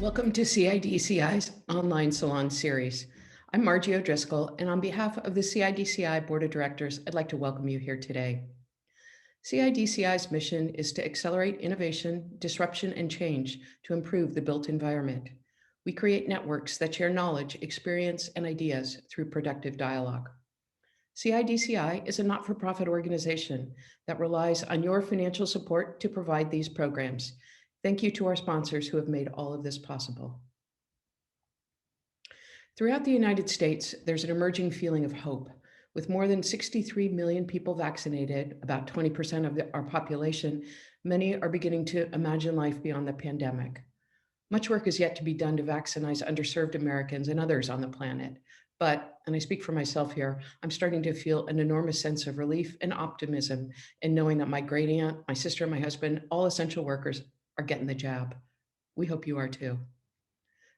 Welcome to CIDCI's online salon series. I'm Margie O'Driscoll, and on behalf of the CIDCI Board of Directors, I'd like to welcome you here today. CIDCI's mission is to accelerate innovation, disruption, and change to improve the built environment. We create networks that share knowledge, experience, and ideas through productive dialogue. CIDCI is a not-for-profit organization that relies on your financial support to provide these programs. Thank you to our sponsors who have made all of this possible. Throughout the United States, there's an emerging feeling of hope. With more than 63 million people vaccinated, about 20% of our population, many are beginning to imagine life beyond the pandemic. Much work is yet to be done to vaccinize underserved Americans and others on the planet. But, and I speak for myself here, I'm starting to feel an enormous sense of relief and optimism in knowing that my great aunt, my sister, and my husband, all essential workers, are getting the jab. We hope you are too.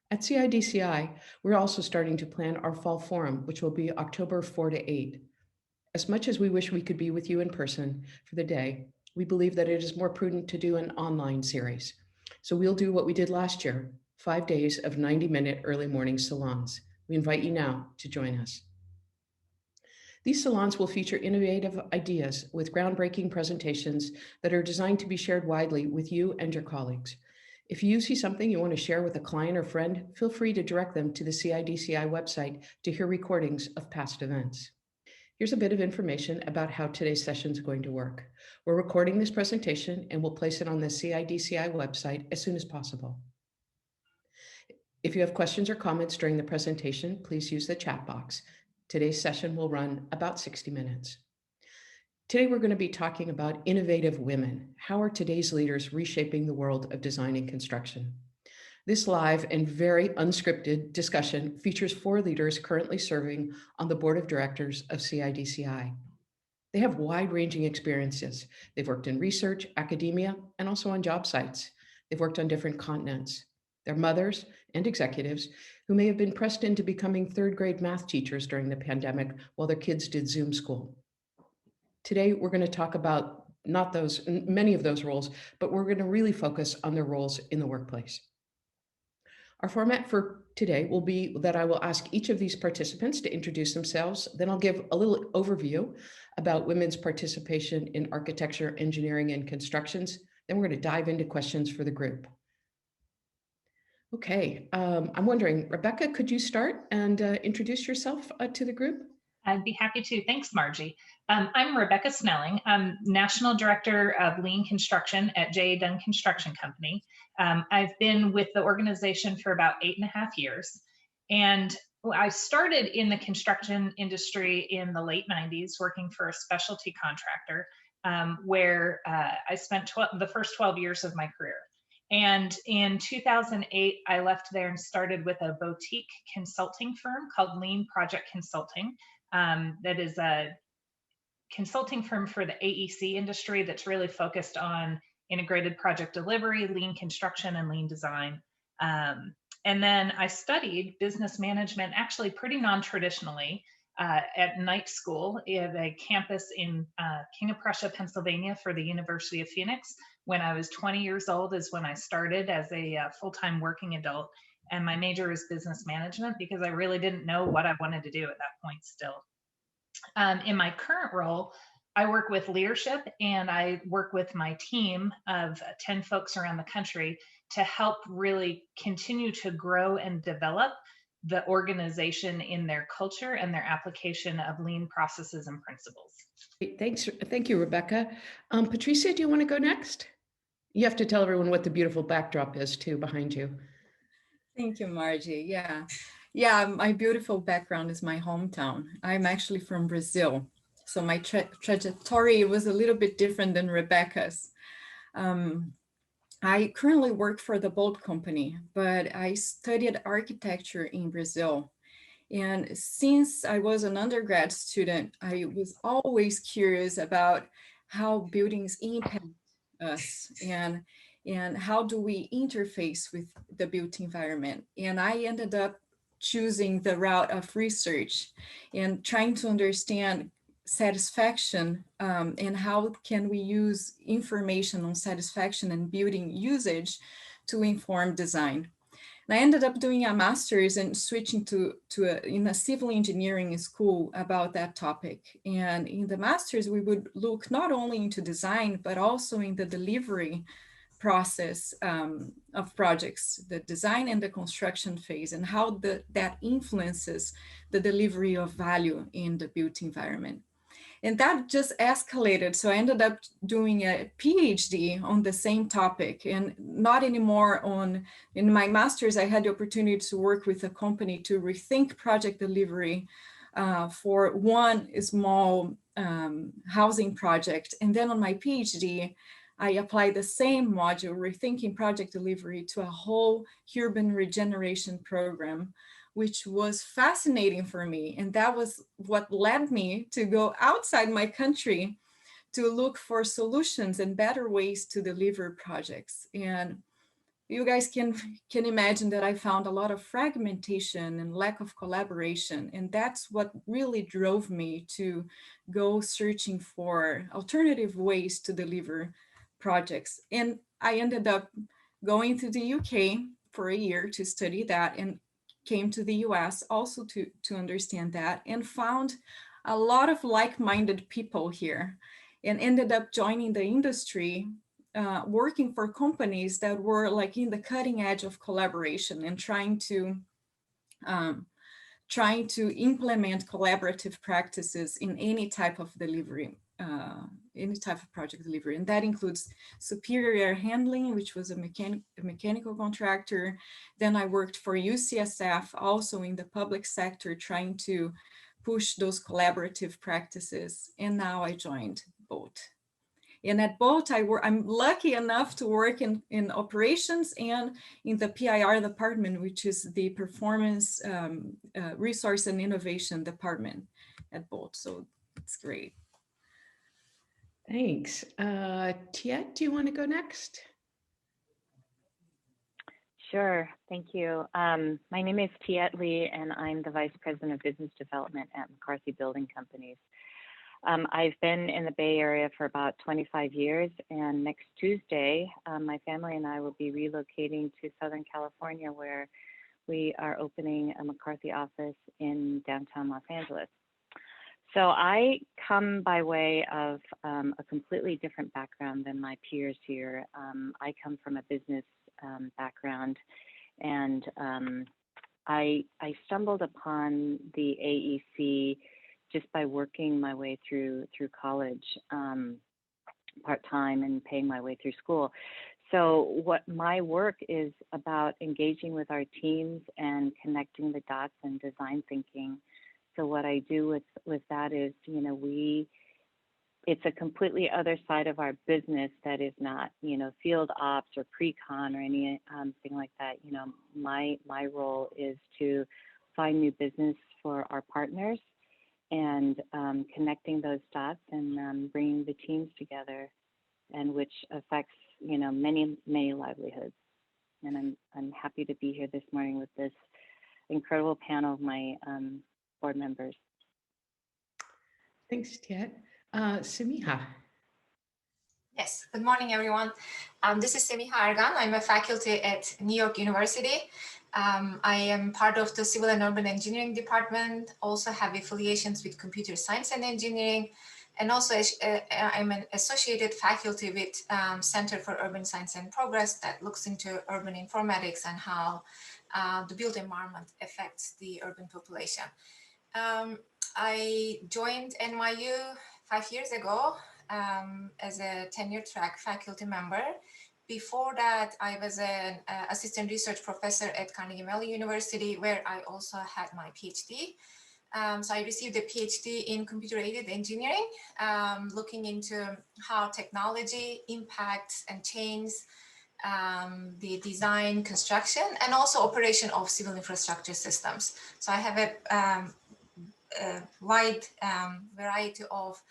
At CIDCI, we're also starting to plan our fall forum, which will be October 4 to 8. As much as we wish we could be with you in person for the day, we believe that it is more prudent to do an online series. So we'll do what we did last year, 5 days of 90-minute early morning salons. We invite you now to join us. These salons will feature innovative ideas with groundbreaking presentations that are designed to be shared widely with you and your colleagues. If you see something you want to share with a client or friend, feel free to direct them to the CIDCI website to hear recordings of past events. Here's a bit of information about how today's session is going to work. We're recording this presentation and we'll place it on the CIDCI website as soon as possible. If you have questions or comments during the presentation, please use the chat box. Today's session will run about 60 minutes. Today, we're going to be talking about innovative women. How are today's leaders reshaping the world of design and construction? This live and very unscripted discussion features 4 leaders currently serving on the board of directors of CIDCI. They have wide-ranging experiences. They've worked in research, academia, and also on job sites. They've worked on different continents. They're mothers and executives who may have been pressed into becoming 3rd grade math teachers during the pandemic while their kids did Zoom school. Today, we're going to talk about many of those roles, but we're going to really focus on their roles in the workplace. Our format for today will be that I will ask each of these participants to introduce themselves. Then I'll give a little overview about women's participation in architecture, engineering, and constructions. Then we're going to dive into questions for the group. Okay, I'm wondering, Rebecca, could you start and introduce yourself to the group? I'd be happy to. Thanks, Margie. I'm Rebecca Snelling. I'm National Director of Lean Construction at J.A. Dunn Construction Company. I've been with the organization for about 8.5 years. And I started in the construction industry in the late 90s, working for a specialty contractor, where I spent the first 12 years of my career. And in 2008, I left there and started with a boutique consulting firm called Lean Project Consulting. That is a consulting firm for the AEC industry that's really focused on integrated project delivery, lean construction, and lean design. And then I studied business management, actually pretty non-traditionally, at night school at a campus in King of Prussia, Pennsylvania for the University of Phoenix. When I was 20 years old is when I started as a full-time working adult. And my major is business management because I really didn't know what I wanted to do at that point still. In my current role, I work with leadership and I work with my team of 10 folks around the country to help really continue to grow and develop the organization in their culture and their application of lean processes and principles. Thanks. Thank you, Rebecca. Patricia, do you want to go next? You have to tell everyone what the beautiful backdrop is too behind you. Thank you, Margie. Yeah, my beautiful background is my hometown. I'm actually from Brazil. So my trajectory was a little bit different than Rebecca's. I currently work for the Bold company, but I studied architecture in Brazil. And since I was an undergrad student, I was always curious about how buildings impact us and how do we interface with the built environment. And I ended up choosing the route of research and trying to understand satisfaction and how can we use information on satisfaction and building usage to inform design. And I ended up doing a master's and switching in a civil engineering school about that topic. And in the master's, we would look not only into design, but also in the delivery process of projects, the design and the construction phase, and how that influences the delivery of value in the built environment. And that just escalated. So I ended up doing a PhD on the same topic, and not anymore in my master's, I had the opportunity to work with a company to rethink project delivery for one small housing project. And then on my PhD, I applied the same module, rethinking project delivery, to a whole urban regeneration program, which was fascinating for me. And that was what led me to go outside my country to look for solutions and better ways to deliver projects. And you guys can imagine that I found a lot of fragmentation and lack of collaboration. And that's what really drove me to go searching for alternative ways to deliver projects. And I ended up going to the UK for a year to study that, and came to the US also to understand that, and found a lot of like-minded people here, and ended up joining the industry, working for companies that were like in the cutting edge of collaboration and trying to implement collaborative practices in any type of delivery, any type of project delivery. And that includes Superior Air Handling, which was a mechanical contractor. Then I worked for UCSF, also in the public sector, trying to push those collaborative practices. And now I joined Bolt. And at Bolt, I'm lucky enough to work in operations and in the PIR department, which is the Performance Resource and Innovation department at Bolt. So it's great. Thanks. Tuyet, do you want to go next? Sure, thank you. My name is Tuyet Lee, and I'm the Vice President of Business Development at McCarthy Building Companies. I've been in the Bay Area for about 25 years, and next Tuesday, my family and I will be relocating to Southern California, where we are opening a McCarthy office in downtown Los Angeles. So I come by way of a completely different background than my peers here. I come from a business background, and I stumbled upon the AEC just by working my way through college part-time and paying my way through school. So what my work is about engaging with our teams and connecting the dots and design thinking. So what I do with that is, it's a completely other side of our business that is not, field ops or pre-con or anything like that. My role is to find new business for our partners and connecting those dots and bringing the teams together, and which affects, many livelihoods. And I'm happy to be here this morning with this incredible panel of my board members. Thanks, Tuyet. Semiha. Yes, good morning, everyone. This is Semiha Ergan. I'm a faculty at New York University. I am part of the Civil and Urban Engineering department, also have affiliations with Computer Science and Engineering, and also I'm an associated faculty with Center for Urban Science and Progress that looks into urban informatics and how the built environment affects the urban population. I joined NYU 5 years ago as a tenure-track faculty member. Before that, I was an assistant research professor at Carnegie Mellon University, where I also had my PhD. So I received a PhD in computer-aided engineering, looking into how technology impacts and changes the design, construction, and also operation of civil infrastructure systems. So I have a wide variety of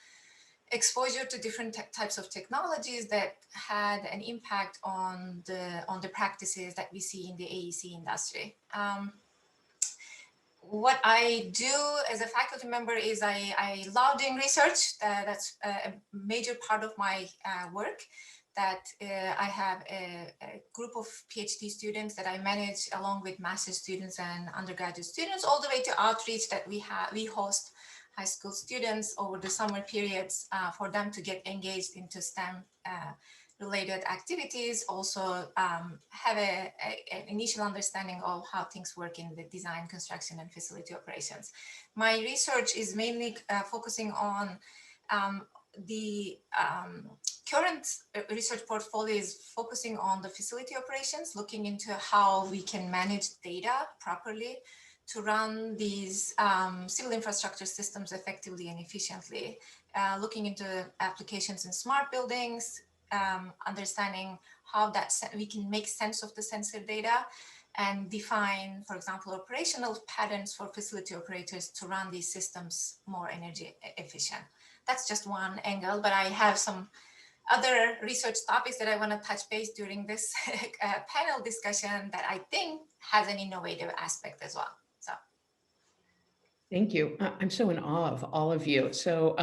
exposure to different types of technologies that had an impact on the practices that we see in the AEC industry. What I do as a faculty member is I love doing research. That's a major part of my work. that I have a group of PhD students that I manage along with master's students and undergraduate students, all the way to outreach that we host high school students over the summer periods for them to get engaged into STEM related activities, also have an initial understanding of how things work in the design, construction, and facility operations. My research is mainly focusing on the current research portfolio is focusing on the facility operations, looking into how we can manage data properly to run these civil infrastructure systems effectively and efficiently, looking into applications in smart buildings, understanding how we can make sense of the sensor data and define, for example, operational patterns for facility operators to run these systems more energy efficient. That's just one angle, but I have some other research topics that I want to touch base during this panel discussion that I think has an innovative aspect as well. So. Thank you. I'm so in awe of all of you. So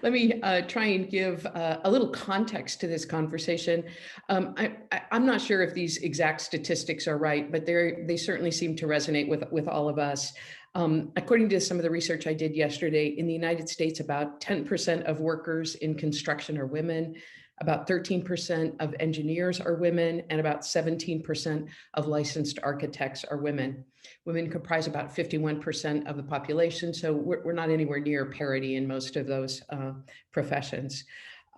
let me try and give a little context to this conversation. I'm not sure if these exact statistics are right, but they certainly seem to resonate with all of us. According to some of the research I did yesterday, in the United States, about 10% of workers in construction are women, about 13% of engineers are women, and about 17% of licensed architects are women. Women comprise about 51% of the population, so we're not anywhere near parity in most of those professions.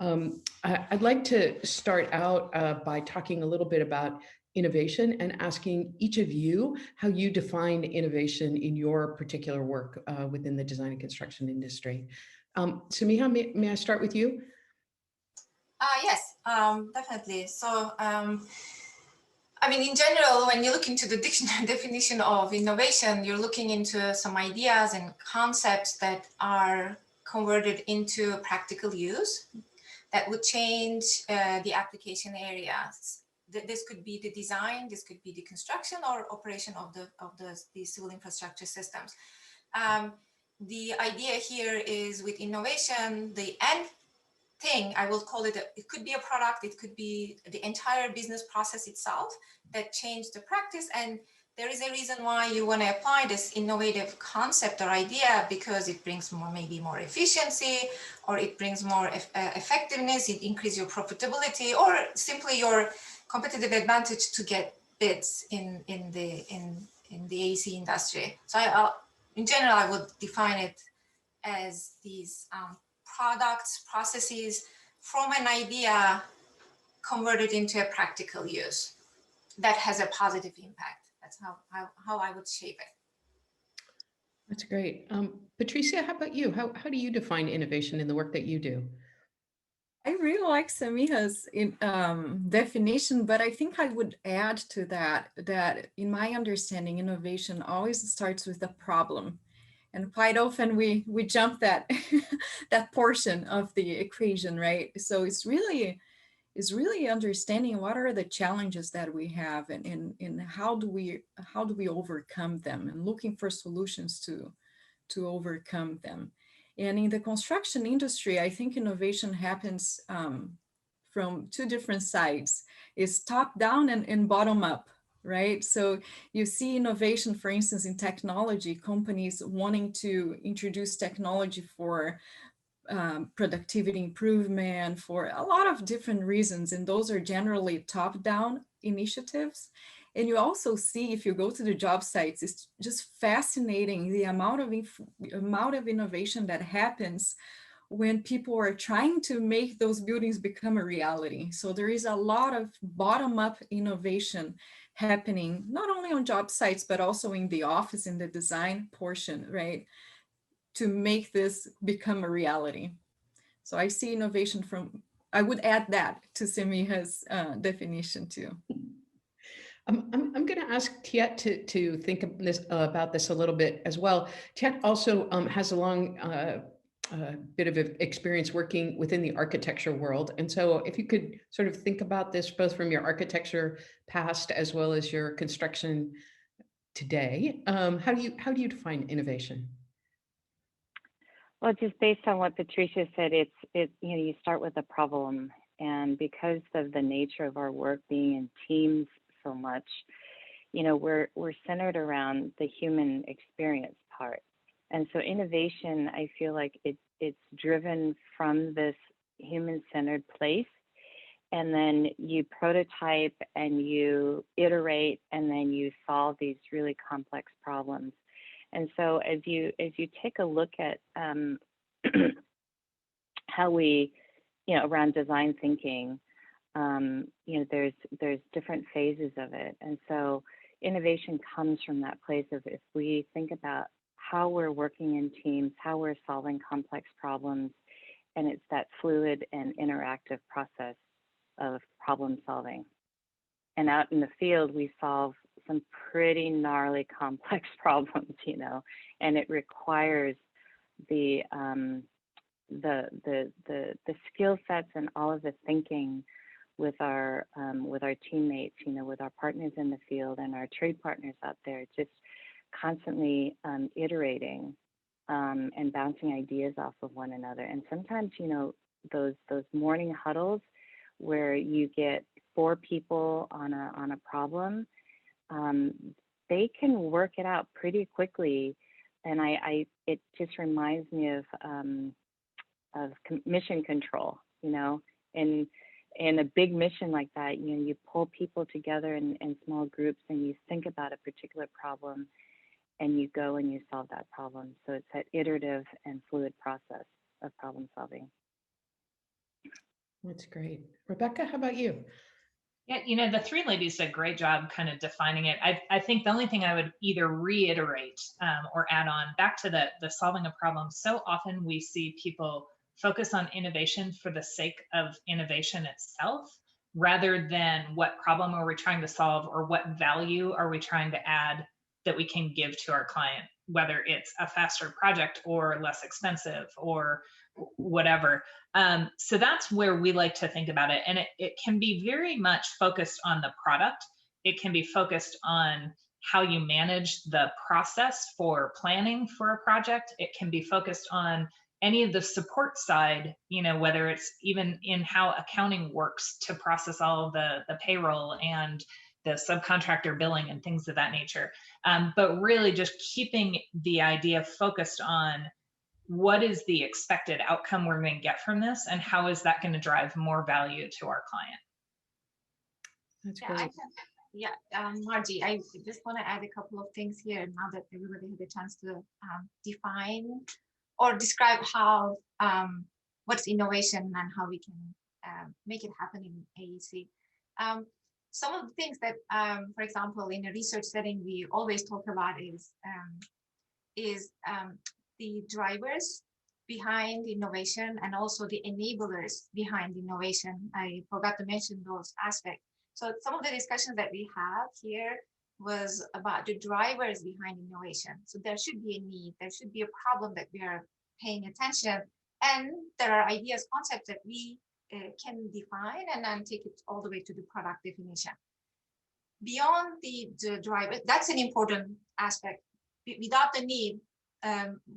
I'd like to start out by talking a little bit about innovation and asking each of you how you define innovation in your particular work within the design and construction industry. Semiha, may I start with you? Yes, definitely. So, I mean, in general, when you look into the dictionary definition of innovation, you're looking into some ideas and concepts that are converted into practical use that would change the application areas. This could be the design, this could be the construction or operation of the civil infrastructure systems. The idea here is with innovation, the end thing, I will call it, it could be a product, it could be the entire business process itself that changed the practice. And there is a reason why you want to apply this innovative concept or idea, because it brings maybe more efficiency, or it brings more effectiveness, it increases your profitability, or simply your competitive advantage to get bids in the AEC industry. So in general, I would define it as these products, processes from an idea converted into a practical use that has a positive impact. That's how I would shape it. That's great. Patricia, how about you? How do you define innovation in the work that you do? I really like Semiha's definition, but I think I would add to that in my understanding, innovation always starts with a problem. And quite often we jump that that portion of the equation, right? So it's really understanding what are the challenges that we have, and how do we overcome them, and looking for solutions to overcome them. And in the construction industry, I think innovation happens from two different sides. It's top down and bottom up, right? So you see innovation, for instance, in technology, companies wanting to introduce technology for productivity improvement for a lot of different reasons. And those are generally top-down initiatives. And you also see, if you go to the job sites, it's just fascinating the amount of innovation that happens when people are trying to make those buildings become a reality. So there is a lot of bottom-up innovation happening, not only on job sites, but also in the office, in the design portion, right? To make this become a reality. So I see innovation I would add that to Semiha's definition too. I'm going to ask Tuyet to think about this a little bit as well. Tuyet also has a long bit of experience working within the architecture world. And so if you could sort of think about this both from your architecture past as well as your construction today, how do you define innovation? Well, just based on what Patricia said, you start with a problem And because of the nature of our work being in teams so much, you know, we're centered around the human experience part. And so innovation, I feel like it's driven from this human-centered place. And then you prototype and you iterate and then you solve these really complex problems. And so as you take a look at how we, you know, around design thinking, you know, there's different phases of it. And so innovation comes from that place of, if we think about how we're working in teams, how we're solving complex problems, and it's that fluid and interactive process of problem solving. And out in the field, we solve some pretty gnarly complex problems, you know, and it requires the skill sets and all of the thinking with our teammates, you know, with our partners in the field and our trade partners out there, just constantly iterating and bouncing ideas off of one another. And sometimes, you know, those morning huddles where you get 4 people on a problem, they can work it out pretty quickly. And it just reminds me of mission control, you know, and in a big mission like that, you know, you pull people together in small groups and you think about a particular problem and you go and you solve that problem. So it's that iterative and fluid process of problem solving. That's great. Rebecca, how about you? Yeah, you know, the 3 ladies did a great job kind of defining it. I think the only thing I would either reiterate or add on back to the solving a problem. So often we see people focus on innovation for the sake of innovation itself, rather than what problem are we trying to solve or what value are we trying to add that we can give to our client, whether it's a faster project or less expensive or whatever. So that's where we like to think about it. And it can be very much focused on the product. It can be focused on how you manage the process for planning for a project. It can be focused on any of the support side, you know, whether it's even in how accounting works to process all of the payroll and the subcontractor billing and things of that nature. But really just keeping the idea focused on what is the expected outcome we're going to get from this, and how is that going to drive more value to our client? That's great. Margie, I just want to add a couple of things here now that everybody had a chance to define or describe how what's innovation and how we can make it happen in AEC. Some of the things that, for example, in a research setting, we always talk about is the drivers behind innovation and also the enablers behind innovation. I forgot to mention those aspects. So some of the discussions that we have here was about the drivers behind innovation. So there should be a need, there should be a problem that we are paying attention, and there are ideas, concepts that we can define and then take it all the way to the product definition. Beyond the driver, that's an important aspect. Without the need,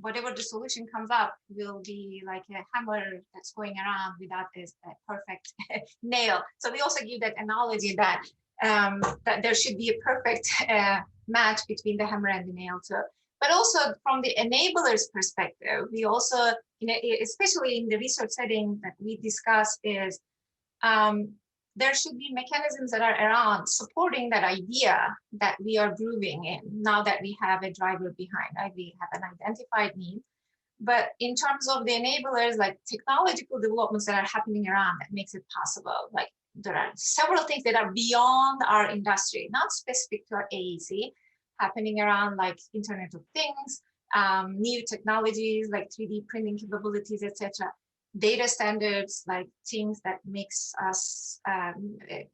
whatever the solution comes up will be like a hammer that's going around without a perfect nail. So we also give that analogy that that there should be a perfect match between the hammer and the nail too. But also from the enablers perspective, we also, especially in the research setting that we discuss, is there should be mechanisms that are around supporting that idea that we are grooving in now that we have a driver behind, right? We have an identified need. But in terms of the enablers, like technological developments that are happening around that makes it possible, like there are several things that are beyond our industry, not specific to our AEC, happening around like Internet of Things, new technologies like 3D printing capabilities, etc. Data standards, like things that makes us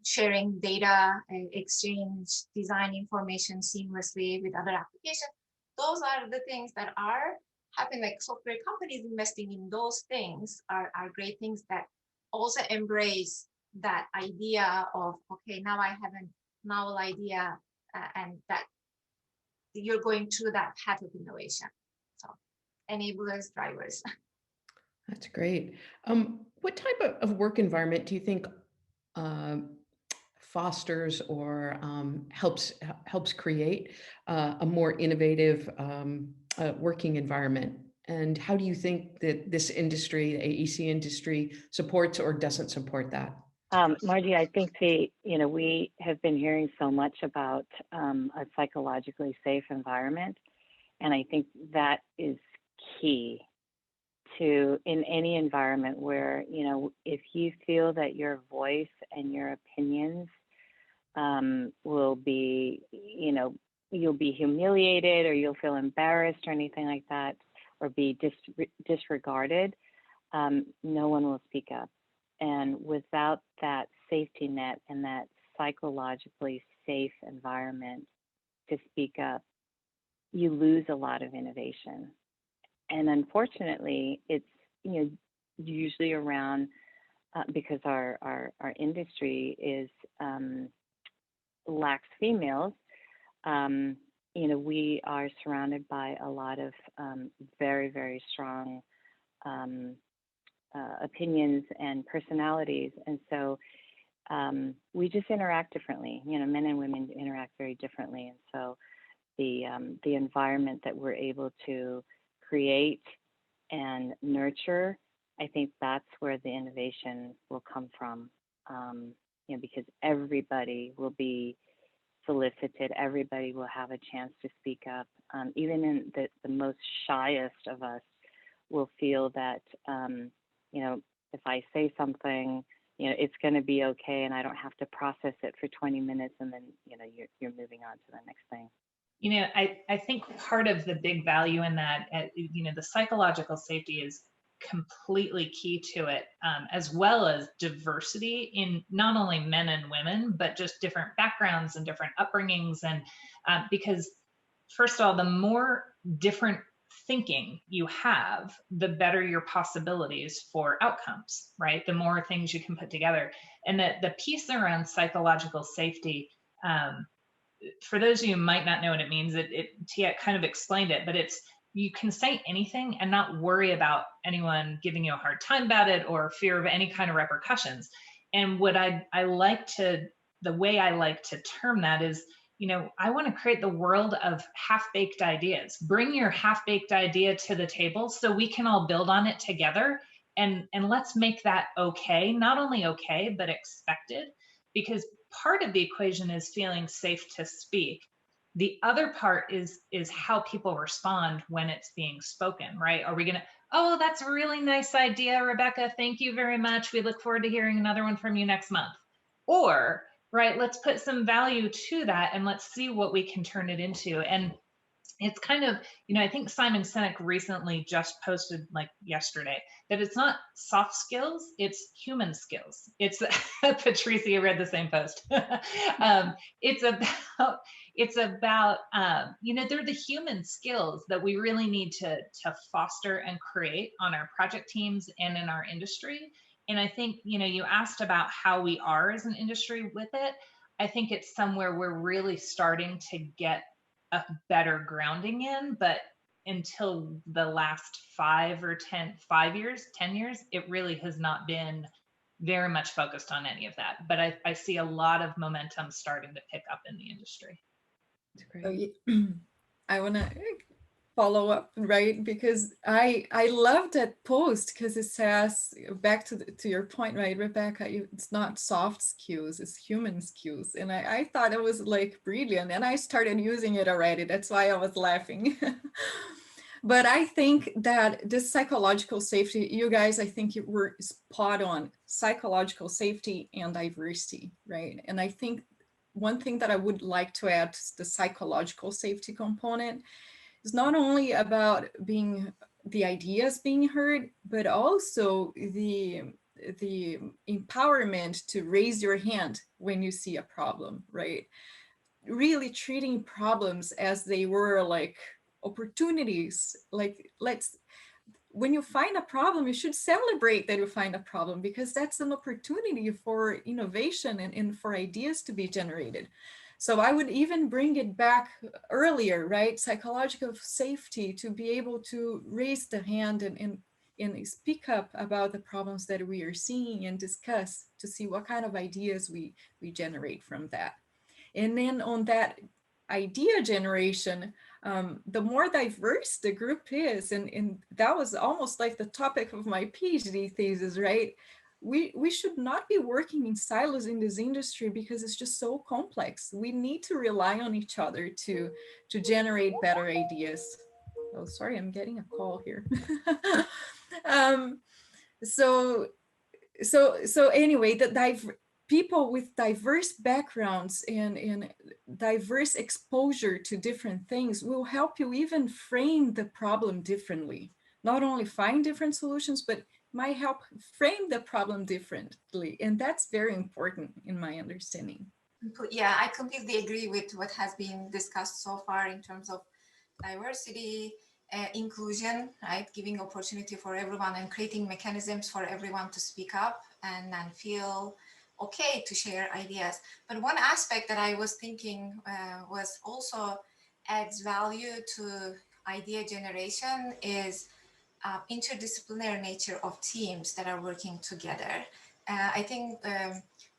sharing data, exchange, design information seamlessly with other applications. Those are the things that are happening, like software companies investing in those things are great things that also embrace that idea of, okay, now I have a novel idea and that you're going through that path of innovation. So enablers, drivers. That's great. What type of work environment do you think uh, fosters or helps create a more innovative working environment? And how do you think that this industry, the AEC industry, supports or doesn't support that? Margie, I think we have been hearing so much about a psychologically safe environment, and I think that is key to in any environment where, if you feel that your voice and your opinions will be, you'll be humiliated or you'll feel embarrassed or anything like that, or be disregarded, no one will speak up. And without that safety net and that psychologically safe environment to speak up, you lose a lot of innovation. And unfortunately, it's usually around because our industry is lacks females. We are surrounded by a lot of very, very strong opinions and personalities, and so we just interact differently. Men and women interact very differently, and so the environment that we're able to create and nurture, I think that's where the innovation will come from. Because everybody will be solicited, everybody will have a chance to speak up. Even in the most shyest of us will feel that, if I say something, it's going to be okay, and I don't have to process it for 20 minutes, and then, you're moving on to the next thing. I think part of the big value in that, the psychological safety is completely key to it, as well as diversity in not only men and women, but just different backgrounds and different upbringings. And because first of all, the more different thinking you have, the better your possibilities for outcomes, right? The more things you can put together. And the piece around psychological safety, for those of you who might not know what it means, Tuyet kind of explained it, but it's, you can say anything and not worry about anyone giving you a hard time about it or fear of any kind of repercussions. And what the way I like to term that is, I want to create the world of half-baked ideas. Bring your half-baked idea to the table so we can all build on it together. And let's make that okay, not only okay, but expected, because part of the equation is feeling safe to speak. The other part is how people respond when it's being spoken, right? Are we gonna, oh, that's a really nice idea, Rebecca, thank you very much, we look forward to hearing another one from you next month? Or, right, let's put some value to that and let's see what we can turn it into. And it's kind of, I think Simon Sinek recently just posted, like yesterday, that it's not soft skills, it's human skills. It's Patricia read the same post. It's about they're the human skills that we really need to foster and create on our project teams and in our industry. And I think, you asked about how we are as an industry with it. I think it's somewhere we're really starting to get a better grounding in, but until the last 10 years, it really has not been very much focused on any of that. But I see a lot of momentum starting to pick up in the industry. That's great. I want to follow up, right? Because I love that post because it says, back to your point, right, Rebecca, it's not soft skills, it's human skills. And I thought it was like brilliant, and I started using it already. That's why I was laughing. But I think that this psychological safety, you guys, I think you were spot on. Psychological safety and diversity, right? And I think one thing that I would like to add to the psychological safety component is not only about the ideas being heard, but also the empowerment to raise your hand when you see a problem, right? Really treating problems as they were like opportunities. Like, when you find a problem, you should celebrate that you find a problem, because that's an opportunity for innovation and for ideas to be generated. So I would even bring it back earlier, right? Psychological safety, to be able to raise the hand and and speak up about the problems that we are seeing and discuss to see what kind of ideas we generate from that. And then on that idea generation, the more diverse the group is, and that was almost like the topic of my PhD thesis, right? We should not be working in silos in this industry because it's just so complex. We need to rely on each other to generate better ideas. Oh, sorry, I'm getting a call here. So anyway, people with diverse backgrounds and diverse exposure to different things will help you even frame the problem differently. Not only find different solutions, but might help frame the problem differently. And that's very important in my understanding. Yeah, I completely agree with what has been discussed so far in terms of diversity, inclusion, right? Giving opportunity for everyone and creating mechanisms for everyone to speak up and feel okay to share ideas. But one aspect that I was thinking was also adds value to idea generation is interdisciplinary nature of teams that are working together. I think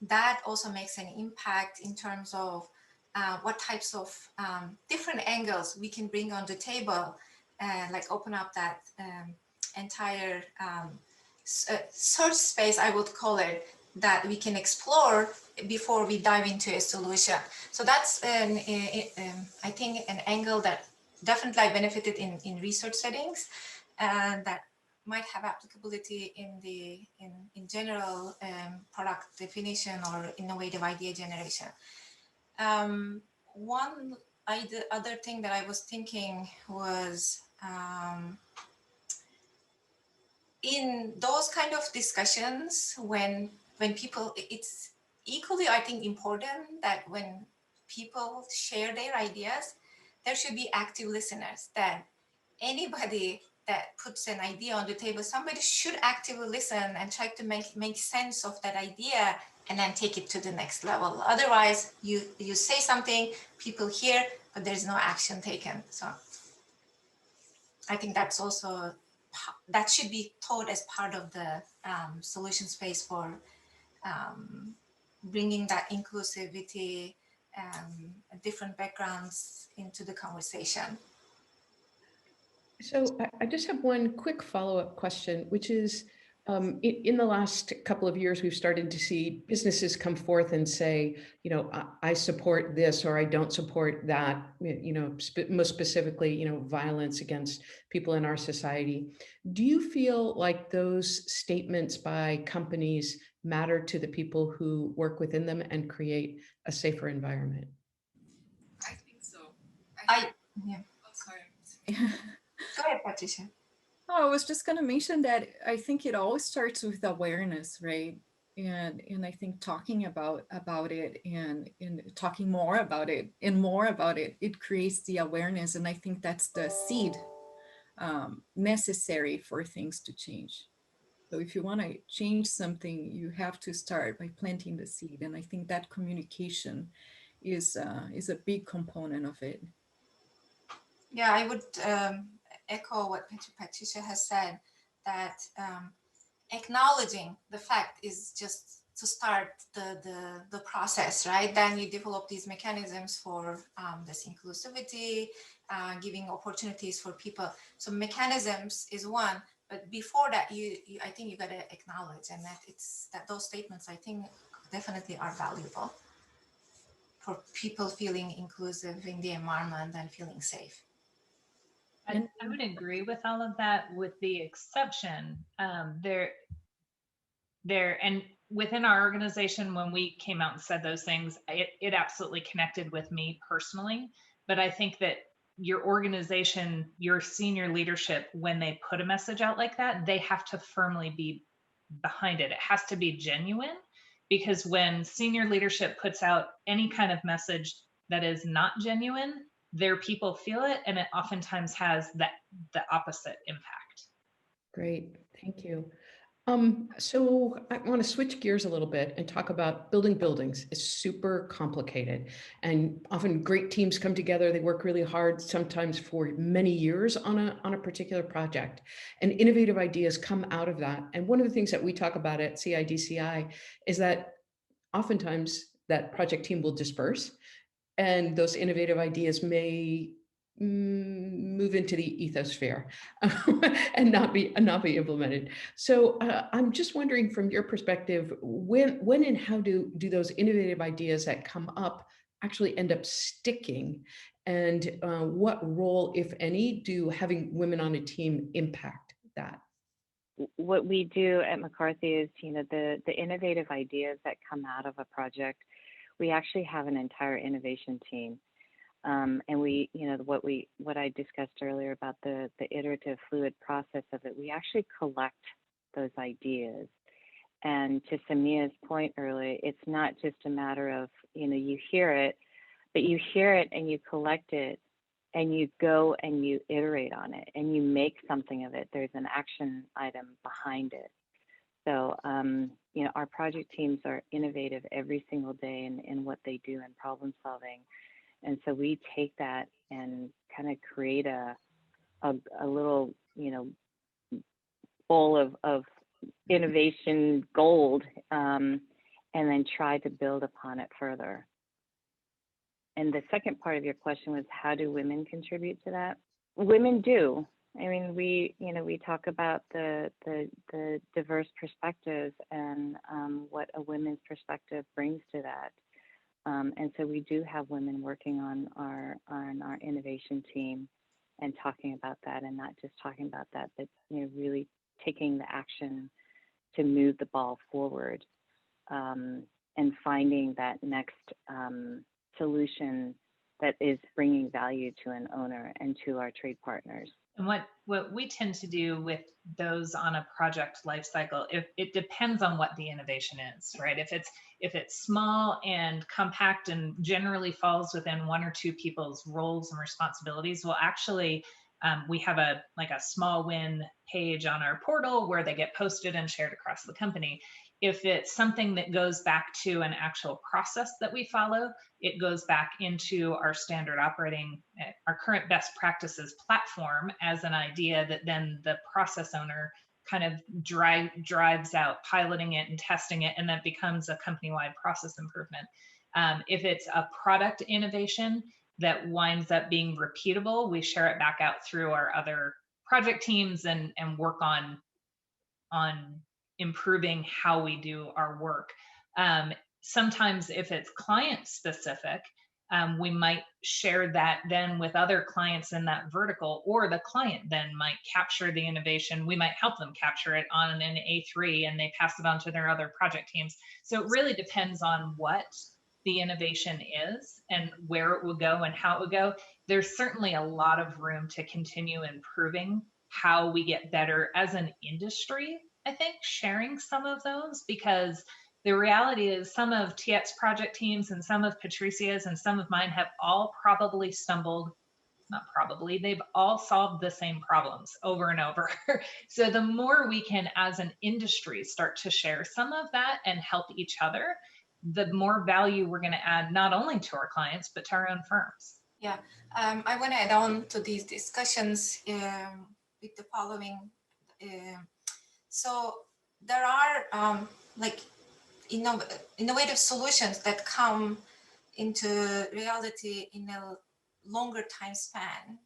that also makes an impact in terms of what types of different angles we can bring on the table and like open up that entire search space, I would call it, that we can explore before we dive into a solution. So that's I think an angle that definitely I benefited in research settings, and that might have applicability in general product definition or innovative idea generation. One other thing that I was thinking was in those kind of discussions when people, it's equally, I think, important that when people share their ideas, there should be active listeners, that anybody that puts an idea on the table, somebody should actively listen and try to make sense of that idea and then take it to the next level. Otherwise, you say something, people hear, but there's no action taken. So I think that's also, that should be taught as part of the solution space for bringing that inclusivity, different backgrounds into the conversation. So I just have one quick follow-up question, which is, in the last couple of years, we've started to see businesses come forth and say, you know, I support this or I don't support that, you know, most specifically, you know, violence against people in our society. Do you feel like those statements by companies matter to the people who work within them and create a safer environment? I think so. Yeah. Oh, sorry. Go ahead, Patricia. Oh, I was just going to mention that I think it always starts with awareness, right? And I think talking about it and talking more about it, it creates the awareness. And I think that's the seed necessary for things to change. So if you want to change something, you have to start by planting the seed. And I think that communication is a big component of it. Yeah, I would echo what Patricia has said, that acknowledging the fact is just to start the process, right? Then you develop these mechanisms for this inclusivity, giving opportunities for people. So mechanisms is one, but before that, I think you got to acknowledge, and that those statements, I think, definitely are valuable for people feeling inclusive in the environment and feeling safe. I would agree with all of that, with the exception and within our organization, when we came out and said those things, it absolutely connected with me personally. But I think that your organization, your senior leadership, when they put a message out like that, they have to firmly be behind it. It has to be genuine, because when senior leadership puts out any kind of message that is not genuine, their people feel it, and it oftentimes has the opposite impact. Great, thank you. So I want to switch gears a little bit and talk about building buildings. It's super complicated, and often great teams come together. They work really hard, sometimes for many years on a particular project, and innovative ideas come out of that. And one of the things that we talk about at CIDCI is that oftentimes that project team will disperse, and those innovative ideas may move into the ethosphere and not be implemented. So I'm just wondering, from your perspective, when and how do those innovative ideas that come up actually end up sticking, and what role, if any, do having women on a team impact that? What we do at McCarthy is, the innovative ideas that come out of a project, we actually have an entire innovation team. And we, what I discussed earlier about the iterative fluid process of it, we actually collect those ideas. And to Semiha's point earlier, it's not just a matter of, you hear it, but you hear it and you collect it and you go and you iterate on it and you make something of it. There's an action item behind it. So, our project teams are innovative every single day in what they do in problem solving. And so we take that and kind of create a little, bowl of innovation gold, and then try to build upon it further. And the second part of your question was, how do women contribute to that? Women do. I mean, we talk about the diverse perspectives and what a women's perspective brings to that. And so we do have women working on our innovation team and talking about that, and not just talking about that, but really taking the action to move the ball forward, and finding that next solution that is bringing value to an owner and to our trade partners. And what we tend to do with those on a project life cycle, if it depends on what the innovation is, right? If it's small and compact and generally falls within one or two people's roles and responsibilities, we'll actually we have a small win page on our portal where they get posted and shared across the company. If it's something that goes back to an actual process that we follow, it goes back into our standard operating, our current best practices platform as an idea that then the process owner kind of drives out piloting it and testing it, and that becomes a company-wide process improvement. If it's a product innovation that winds up being repeatable, we share it back out through our other project teams and work on improving how we do our work. Sometimes if it's client specific, we might share that then with other clients in that vertical, or the client then might capture the innovation. We might help them capture it on an A3 and they pass it on to their other project teams. So it really depends on what the innovation is and where it will go and how it will go. There's certainly a lot of room to continue improving how we get better as an industry, I think, sharing some of those, because the reality is some of Tuyet's project teams and some of Patricia's and some of mine have all probably stumbled, not probably, they've all solved the same problems over and over. So the more we can as an industry start to share some of that and help each other, the more value we're going to add, not only to our clients, but to our own firms. Yeah, I want to add on to these discussions with the following. So there are innovative solutions that come into reality in a longer time span,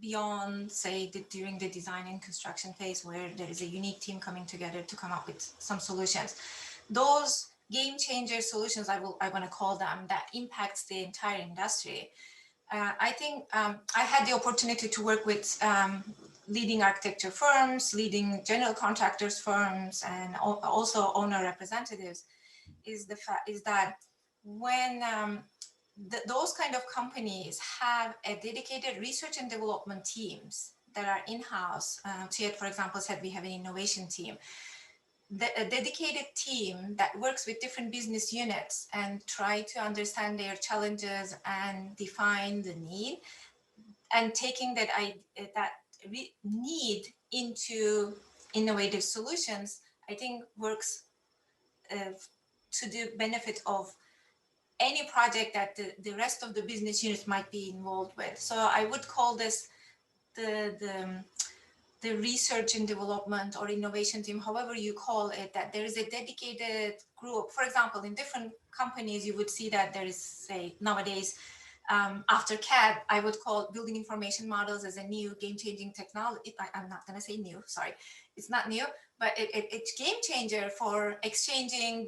beyond, say, during the design and construction phase, where there is a unique team coming together to come up with some solutions. Those game changer solutions, I want to call them, that impacts the entire industry. I think I had the opportunity to work with leading architecture firms, leading general contractors firms, and also owner representatives. Is that when those kind of companies have a dedicated research and development teams that are in-house. Tuyet, for example, said we have an innovation team. A dedicated team that works with different business units and try to understand their challenges and define the need, and taking that need into innovative solutions, I think works to the benefit of any project that the rest of the business units might be involved with. So I would call this the research and development or innovation team, however you call it, that there is a dedicated group. For example, in different companies, you would see that there is, say, nowadays, after CAD, I would call building information models as a new game-changing technology. I'm not going to say new, sorry. It's not new, but it's game changer for exchanging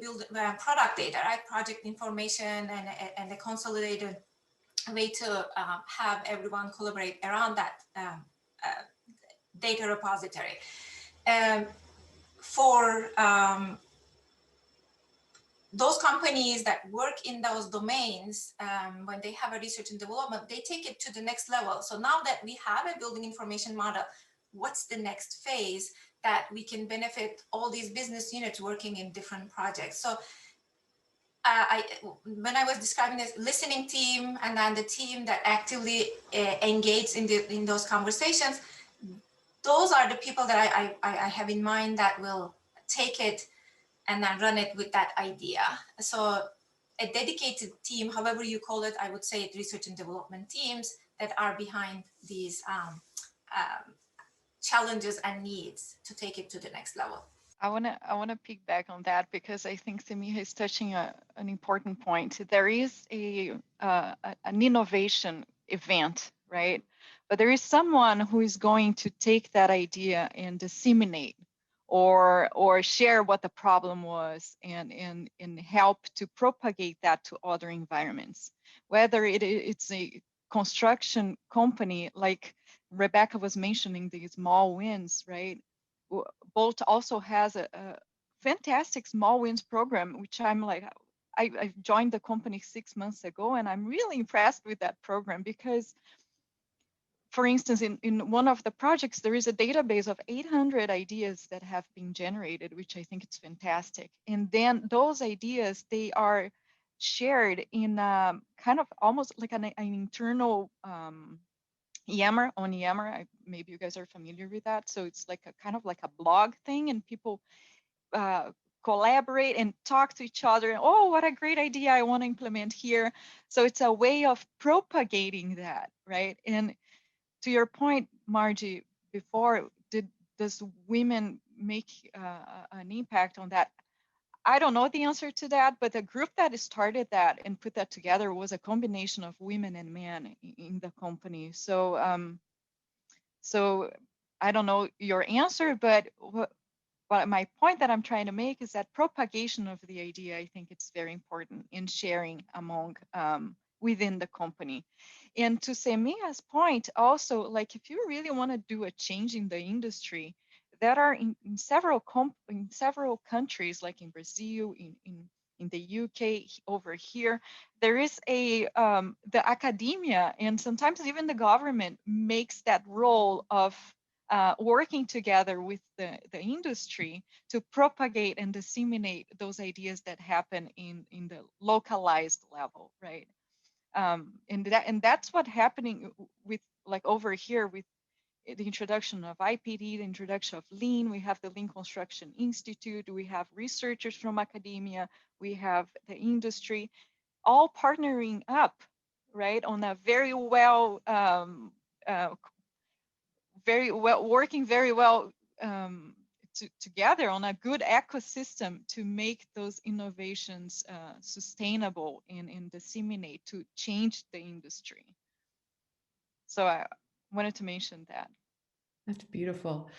product data, right? Project information and a consolidated way to have everyone collaborate around that data repository. For those companies that work in those domains, when they have a research and development, they take it to the next level. So now that we have a building information model, what's the next phase that we can benefit all these business units working in different projects? So when I was describing this listening team and then the team that actively engaged in those conversations, those are the people that I have in mind that will take it and then run it with that idea. So a dedicated team, however you call it, I would say it research and development teams that are behind these challenges and needs to take it to the next level. I wanna piggyback on that because I think Semiha is touching an important point. There is an innovation event, right? But there is someone who is going to take that idea and disseminate or share what the problem was and help to propagate that to other environments. Whether it's a construction company, like Rebecca was mentioning, the small wins, right? Bolt also has a fantastic small wins program, which I'm like, I joined the company 6 months ago, and I'm really impressed with that program because, for instance, in one of the projects, there is a database of 800 ideas that have been generated, which I think it's fantastic. And then those ideas, they are shared in kind of almost like an internal Yammer on Yammer. Maybe you guys are familiar with that. So it's like a kind of like a blog thing, and people collaborate and talk to each other. Oh, what a great idea, I want to implement here. So it's a way of propagating that, right? And to your point, Margie, before, does women make an impact on that? I don't know the answer to that, but the group that started that and put that together was a combination of women and men in the company. So, so I don't know your answer, but my point that I'm trying to make is that propagation of the idea, I think it's very important in sharing among within the company. And to Semiha's point, also, like if you really want to do a change in the industry, that are in several countries, like in Brazil, in the UK, over here, there is a the academia and sometimes even the government makes that role of working together with the industry to propagate and disseminate those ideas that happen in the localized level, right? And that's what happening with, like, over here with the introduction of IPD, the introduction of Lean. We have the Lean Construction Institute, we have researchers from academia, we have the industry, all partnering up, right, on a very well, working very well together on a good ecosystem to make those innovations sustainable and disseminate to change the industry. So I wanted to mention that. That's beautiful.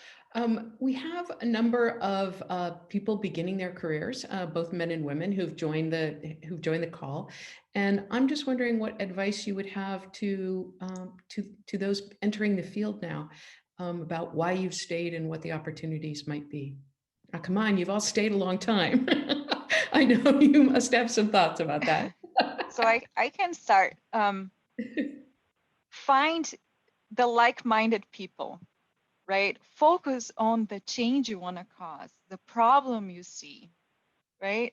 We have a number of people beginning their careers, both men and women, who've joined the call, and I'm just wondering what advice you would have to those entering the field now about why you've stayed and what the opportunities might be. Now, come on, you've all stayed a long time. I know you must have some thoughts about that. So I can start. Find the like-minded people, right? Focus on the change you want to cause, the problem you see, right?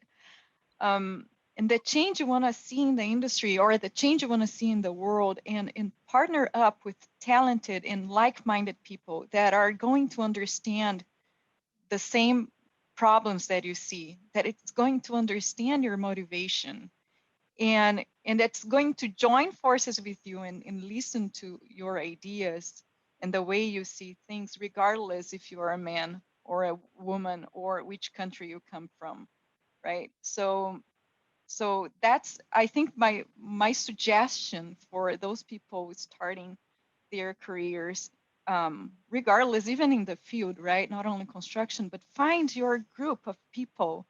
And the change you want to see in the industry or the change you want to see in the world, and partner up with talented and like-minded people that are going to understand the same problems that you see, that it's going to understand your motivation, and it's going to join forces with you and listen to your ideas and the way you see things, regardless if you are a man or a woman or which country you come from, right? So that's, I think, my suggestion for those people starting their careers, regardless, even in the field, right? Not only construction, but find your group of people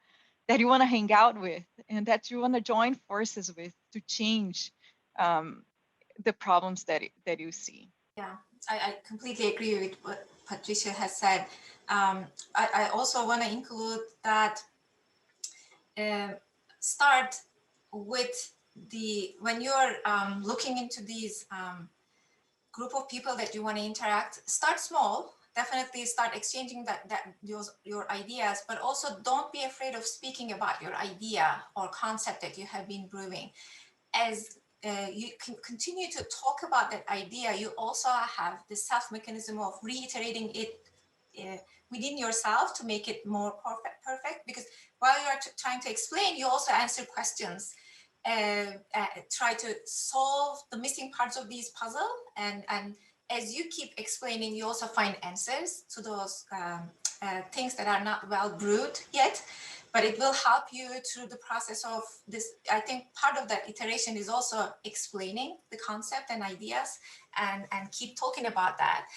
that you want to hang out with and that you want to join forces with to change the problems that you see. Yeah, I completely agree with what Patricia has said. I also want to include that start with when you're looking into these group of people that you want to interact, start small. Definitely start exchanging your ideas, but also don't be afraid of speaking about your idea or concept that you have been brewing. As you can continue to talk about that idea, you also have the self mechanism of reiterating it within yourself to make it more perfect, because while you are trying to explain, you also answer questions, try to solve the missing parts of these puzzle, and as you keep explaining, you also find answers to those things that are not well brewed yet, but it will help you through the process of this. I think part of that iteration is also explaining the concept and ideas, and keep talking about that.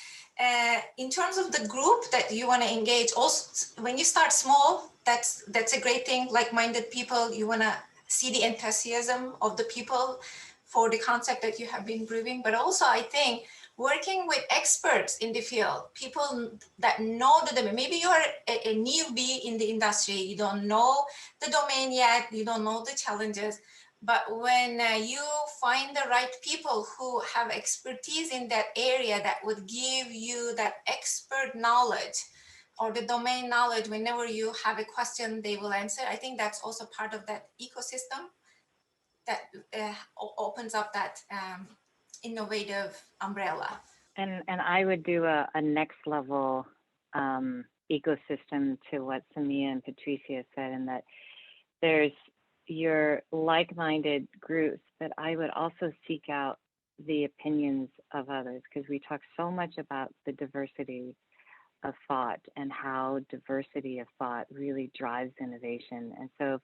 In terms of the group that you want to engage, also when you start small, that's a great thing. Like-minded people, you want to see the enthusiasm of the people for the concept that you have been brewing, but also I think working with experts in the field, people that know the domain. Maybe you're a newbie in the industry, you don't know the domain yet, you don't know the challenges, but when you find the right people who have expertise in that area that would give you that expert knowledge or the domain knowledge, whenever you have a question, they will answer. I think that's also part of that ecosystem that opens up that innovative umbrella. And I would do a next level ecosystem to what Semiha and Patricia said, in that there's your like-minded groups, but I would also seek out the opinions of others, because we talk so much about the diversity of thought and how diversity of thought really drives innovation. And so if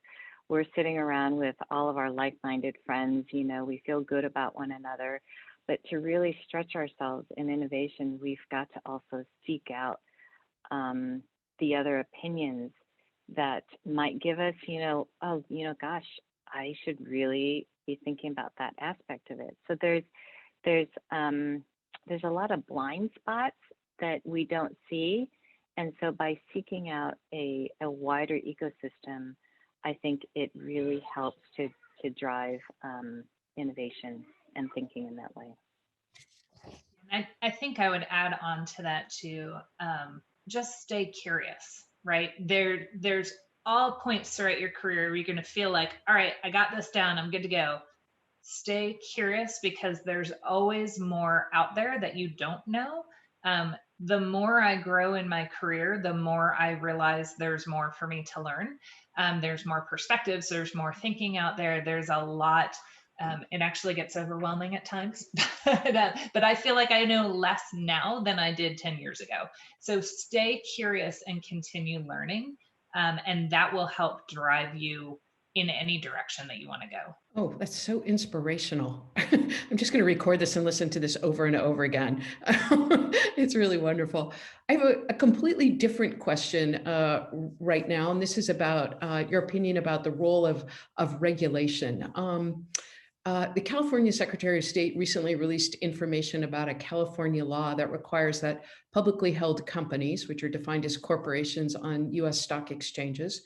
we're sitting around with all of our like-minded friends, you know, we feel good about one another, but to really stretch ourselves in innovation, we've got to also seek out the other opinions that might give us, you know, oh, you know, gosh, I should really be thinking about that aspect of it. So there's a lot of blind spots that we don't see. And so by seeking out a wider ecosystem, I think it really helps to drive innovation and thinking in that way. I think I would add on to that too. Just stay curious, right? There's all points throughout your career where you're going to feel like, all right, I got this down, I'm good to go. Stay curious, because there's always more out there that you don't know. The more I grow in my career, the more I realize there's more for me to learn. There's more perspectives, there's more thinking out there. There's a lot. It actually gets overwhelming at times, but I feel like I know less now than I did 10 years ago. So stay curious and continue learning, and that will help drive you in any direction that you want to go. Oh, that's so inspirational. I'm just going to record this and listen to this over and over again. It's really wonderful. I have a completely different question right now, and this is about your opinion about the role of regulation. The California Secretary of State recently released information about a California law that requires that publicly held companies, which are defined as corporations on US stock exchanges,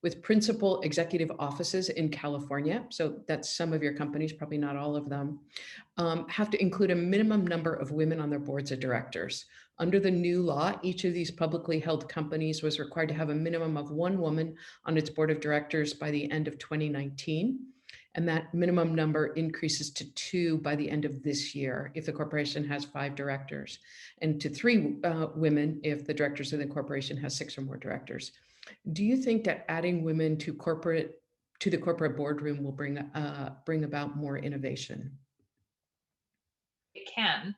with principal executive offices in California, so that's some of your companies, probably not all of them, have to include a minimum number of women on their boards of directors. Under the new law, each of these publicly held companies was required to have a minimum of one woman on its board of directors by the end of 2019. and that minimum number increases to 2 by the end of this year if the corporation has 5 directors, and to 3 women if the directors of the corporation has 6 or more directors. Do you think that adding women to the corporate boardroom will bring about more innovation? It can,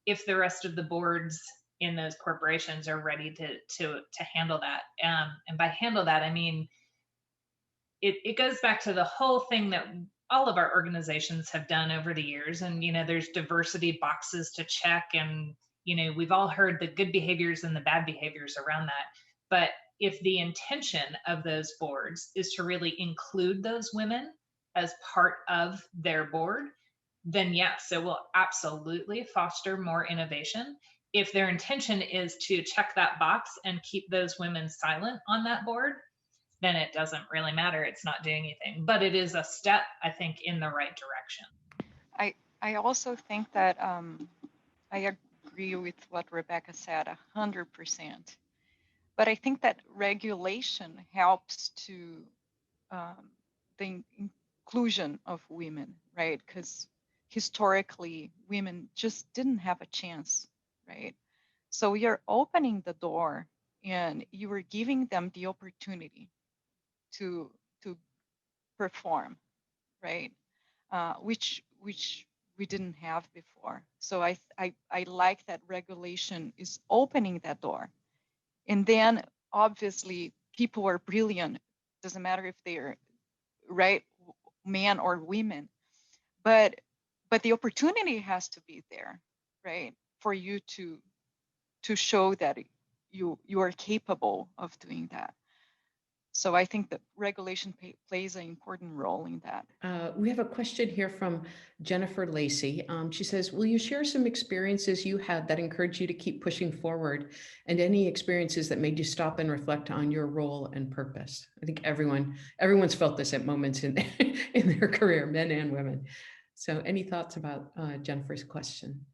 if the rest of the boards in those corporations are ready to handle that. And by handle that, I mean, it goes back to the whole thing that all of our organizations have done over the years. And, there's diversity boxes to check. And, we've all heard the good behaviors and the bad behaviors around that. But if the intention of those boards is to really include those women as part of their board, then yes, it will absolutely foster more innovation. If their intention is to check that box and keep those women silent on that board, then it doesn't really matter. It's not doing anything, but it is a step, I think, in the right direction. I also think that I agree with what Rebecca said 100%. But I think that regulation helps to the inclusion of women, right? Because historically, women just didn't have a chance, right? So we are opening the door, and you are giving them the opportunity to perform, right? Which we didn't have before. So I like that regulation is opening that door. And then obviously people are brilliant. Doesn't matter if they're right, men or women, but the opportunity has to be there, right? For you to show that you are capable of doing that. So I think that regulation plays an important role in that. We have a question here from Jennifer Lacey. She says, will you share some experiences you had that encouraged you to keep pushing forward, and any experiences that made you stop and reflect on your role and purpose? I think everyone's felt this at moments in, in their career, men and women. So any thoughts about Jennifer's question?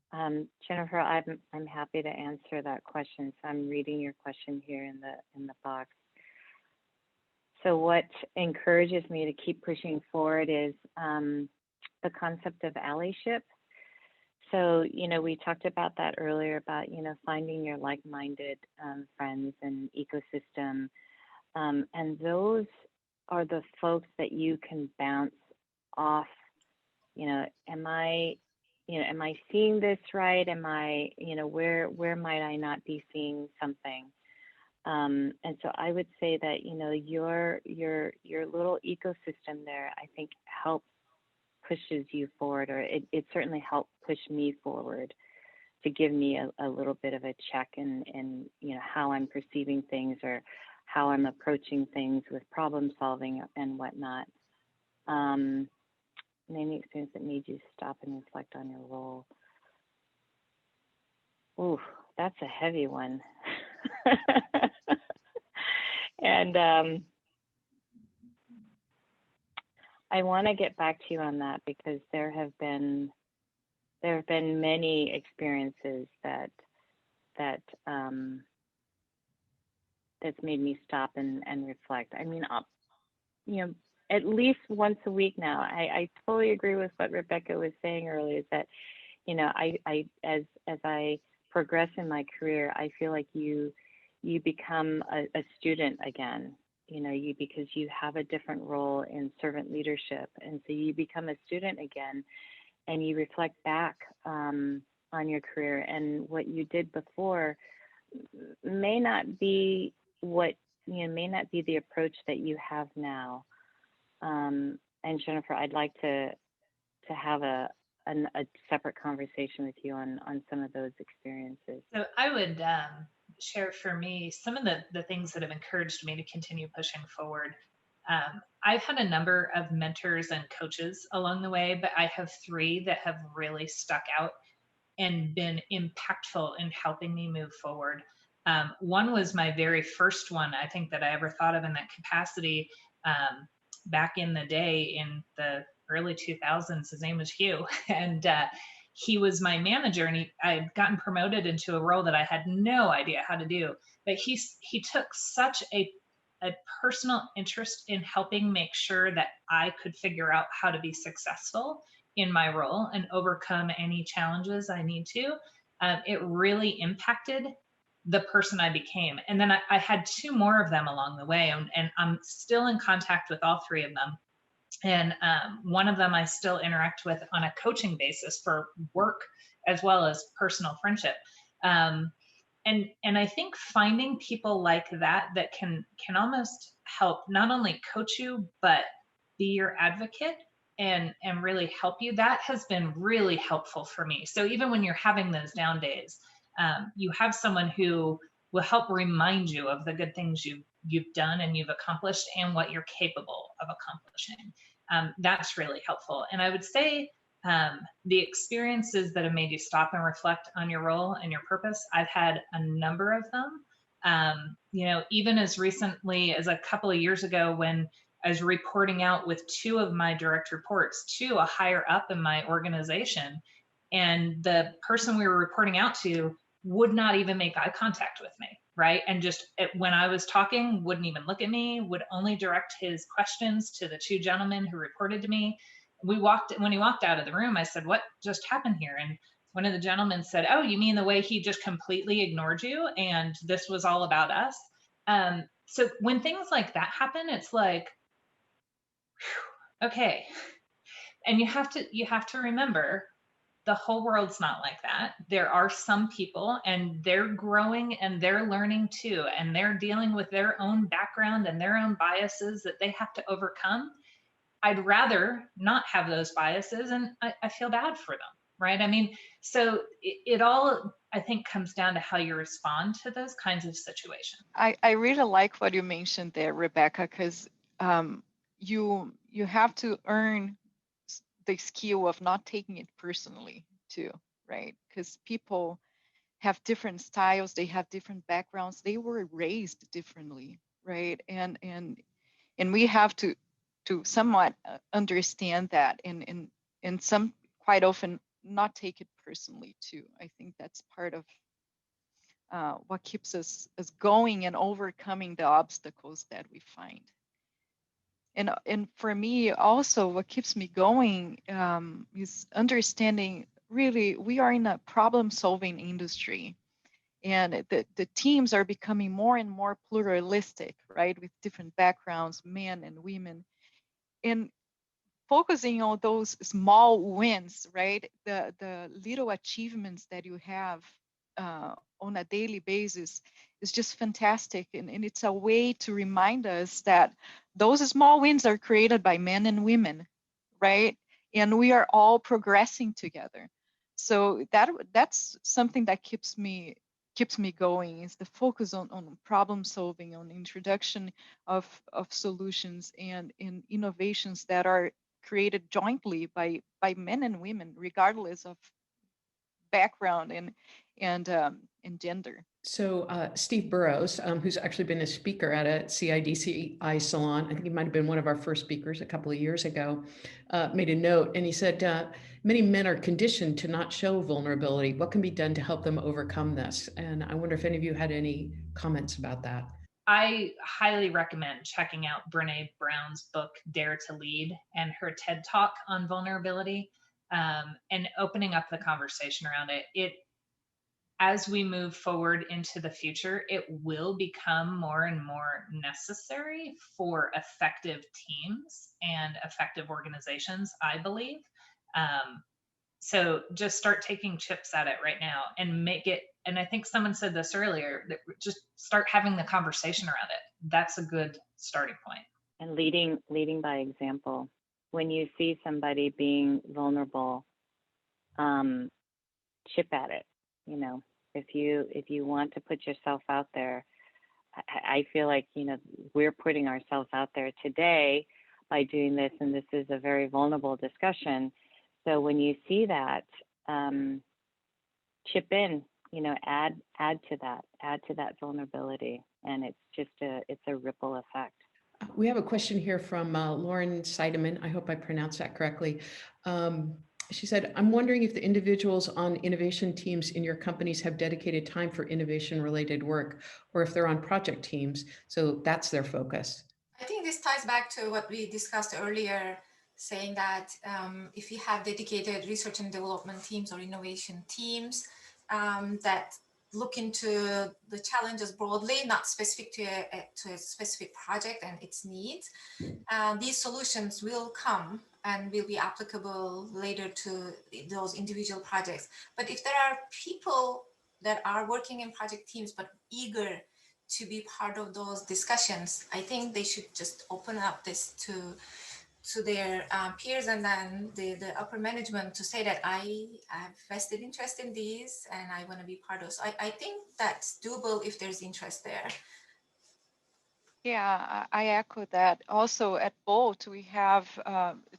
Jennifer, I'm happy to answer that question. So I'm reading your question here in the box. So what encourages me to keep pushing forward is the concept of allyship. So, we talked about that earlier about, finding your like-minded friends and ecosystem. And those are the folks that you can bounce off. Am I seeing this right? Am I, where might I not be seeing something? And so I would say that, your little ecosystem there, I think pushes you forward, or it certainly helped push me forward to give me a little bit of a check in how I'm perceiving things or how I'm approaching things with problem solving and whatnot. Name the experience that made you stop and reflect on your role. Ooh, that's a heavy one. And I want to get back to you on that, because there have been many experiences that's made me stop and reflect. I mean, at least once a week now. I totally agree with what Rebecca was saying earlier, is that, I as I progress in my career, I feel like you become a student again, because you have a different role in servant leadership. And so you become a student again, and you reflect back on your career, and what you did before may not be the approach that you have now. And Jennifer, I'd like to have a separate conversation with you on some of those experiences. So I would share for me some of the things that have encouraged me to continue pushing forward. I've had a number of mentors and coaches along the way, but I have 3 that have really stuck out and been impactful in helping me move forward. One was my very first one, I think, that I ever thought of in that capacity. Back in the day, in the early 2000s, his name was Hugh, and he was my manager, and I had gotten promoted into a role that I had no idea how to do. But he took such a a personal interest in helping make sure that I could figure out how to be successful in my role and overcome any challenges I need to. It really impacted the person I became. And then I had two more of them along the way, and I'm still in contact with all three of them. And one of them I still interact with on a coaching basis for work as well as personal friendship. And I think finding people like that can almost help not only coach you, but be your advocate and really help you, that has been really helpful for me. So even when you're having those down days, you have someone who will help remind you of the good things you've done and you've accomplished and what you're capable of accomplishing. That's really helpful. And I would say the experiences that have made you stop and reflect on your role and your purpose, I've had a number of them. Even as recently as a couple of years ago, when I was reporting out with two of my direct reports to a higher up in my organization, and the person we were reporting out to would not even make eye contact with me, right? And just when I was talking, wouldn't even look at me, would only direct his questions to the two gentlemen who reported to me. When he walked out of the room, I said, "What just happened here?" And one of the gentlemen said, "Oh, you mean the way he just completely ignored you and this was all about us?" So when things like that happen, it's like, whew, okay. And you have to remember, the whole world's not like that. There are some people, and they're growing and they're learning too, and they're dealing with their own background and their own biases that they have to overcome. I'd rather not have those biases, and I feel bad for them, right? I mean, so it all, I think, comes down to how you respond to those kinds of situations. I really like what you mentioned there, Rebecca, because you have to earn the skill of not taking it personally too, right? Because people have different styles, they have different backgrounds, they were raised differently, right? And we have to somewhat understand that, and some quite often not take it personally too. I think that's part of what keeps us going and overcoming the obstacles that we find. And for me also, what keeps me going is understanding, really, we are in a problem-solving industry, and the teams are becoming more and more pluralistic, right, with different backgrounds, men and women, and focusing on those small wins, right, the little achievements that you have on a daily basis is just fantastic. And it's a way to remind us that those small wins are created by men and women, right? And we are all progressing together. So that's something that keeps me going, is the focus on problem solving, on introduction of solutions and in innovations that are created jointly by men and women, regardless of background and gender. So Steve Burrows, who's actually been a speaker at a CIDCI Salon, I think he might have been one of our first speakers a couple of years ago, made a note, and he said, many men are conditioned to not show vulnerability. What can be done to help them overcome this? And I wonder if any of you had any comments about that. I highly recommend checking out Brene Brown's book, Dare to Lead, and her TED Talk on vulnerability, and opening up the conversation around it. As we move forward into the future, it will become more and more necessary for effective teams and effective organizations, I believe. So just start taking chips at it right now and make it, and I think someone said this earlier, that just start having the conversation around it. That's a good starting point. And leading by example. When you see somebody being vulnerable, chip at it. If you want to put yourself out there, I feel like, we're putting ourselves out there today by doing this, and this is a very vulnerable discussion. So when you see that, chip in, add to that vulnerability, and it's a ripple effect. We have a question here from Lauren Seidemann. I hope I pronounced that correctly. She said, I'm wondering if the individuals on innovation teams in your companies have dedicated time for innovation related work, or if they're on project teams. So that's their focus. I think this ties back to what we discussed earlier, saying that if you have dedicated research and development teams or innovation teams that look into the challenges broadly, not specific to a specific project and its needs, these solutions will come and will be applicable later to those individual projects. But if there are people that are working in project teams but eager to be part of those discussions, I think they should just open up this to their peers and then the upper management to say that I have vested interest in these and I want to be part of. So I think that's doable if there's interest there. Yeah, I echo that. Also at Bolt, we have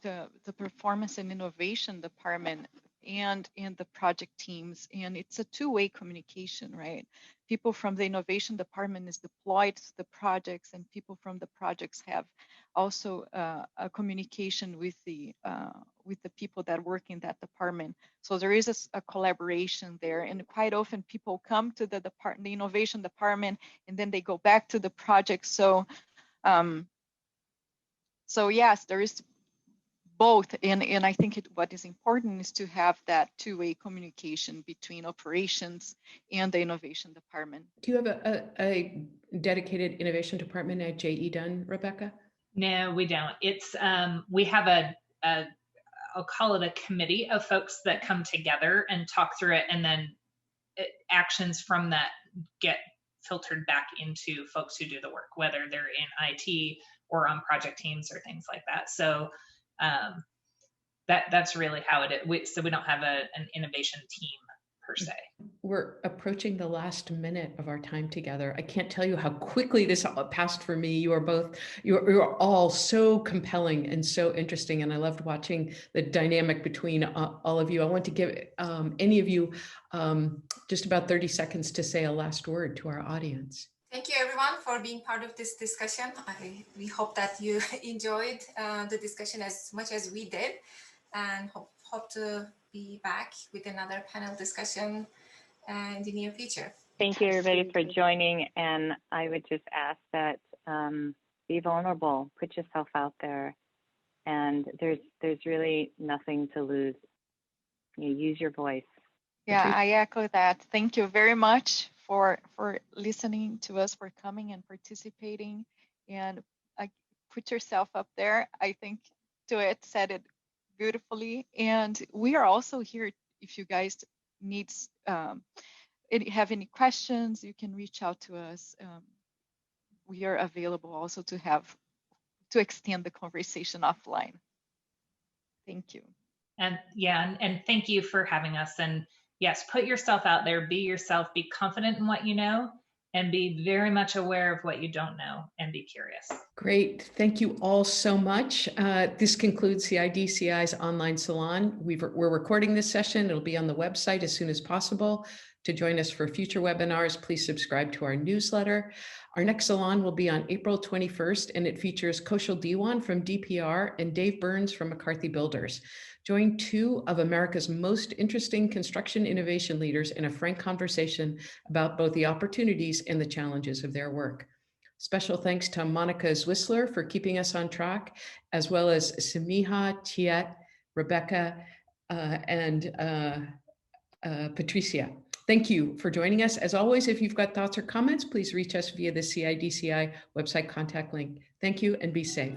the performance and innovation department and the project teams, and it's a two-way communication, right? People from the innovation department is deployed to the projects, and people from the projects have also a communication with the people that work in that department. So there is a collaboration there, and quite often people come to the innovation department, and then they go back to the project. So, so yes, there is both, and I think what is important is to have that two-way communication between operations and the innovation department. Do you have a dedicated innovation department at JE Dunn, Rebecca? No, we don't. It's we have I'll call it a committee of folks that come together and talk through it, and then actions from that get filtered back into folks who do the work, whether they're in IT or on project teams or things like that. So that's really how it is. So we don't have an innovation team per se. We're approaching the last minute of our time together. I can't tell you how quickly this passed for me. You're all so compelling and so interesting. And I loved watching the dynamic between all of you. I want to give any of you just about 30 seconds to say a last word to our audience. Thank you everyone for being part of this discussion. We hope that you enjoyed the discussion as much as we did, and hope to be back with another panel discussion in the near future. Thank you everybody for joining, and I would just ask that be vulnerable, put yourself out there, and there's really nothing to lose. Use your voice. Yeah, I echo that. Thank you very much for listening to us, for coming and participating, and put yourself up there. I think Tuyet said it beautifully, and we are also here if you guys have any questions. You can reach out to us. We are available also to extend the conversation offline. Thank you. And yeah, and thank you for having us. And yes, put yourself out there, be yourself, be confident in what you know, and be very much aware of what you don't know, and be curious. Great. Thank you all so much. This concludes CIDCI's online salon. We're recording this session. It'll be on the website as soon as possible. To join us for future webinars, please subscribe to our newsletter. Our next salon will be on April 21st, and it features Kaushal Diwan from DPR and Dave Burns from McCarthy Builders. Join two of America's most interesting construction innovation leaders in a frank conversation about both the opportunities and the challenges of their work. Special thanks to Monica Zwisler for keeping us on track, as well as Semiha, Tuyet, Rebecca, and Patricia. Thank you for joining us. As always, if you've got thoughts or comments, please reach us via the CIDCI website contact link. Thank you and be safe.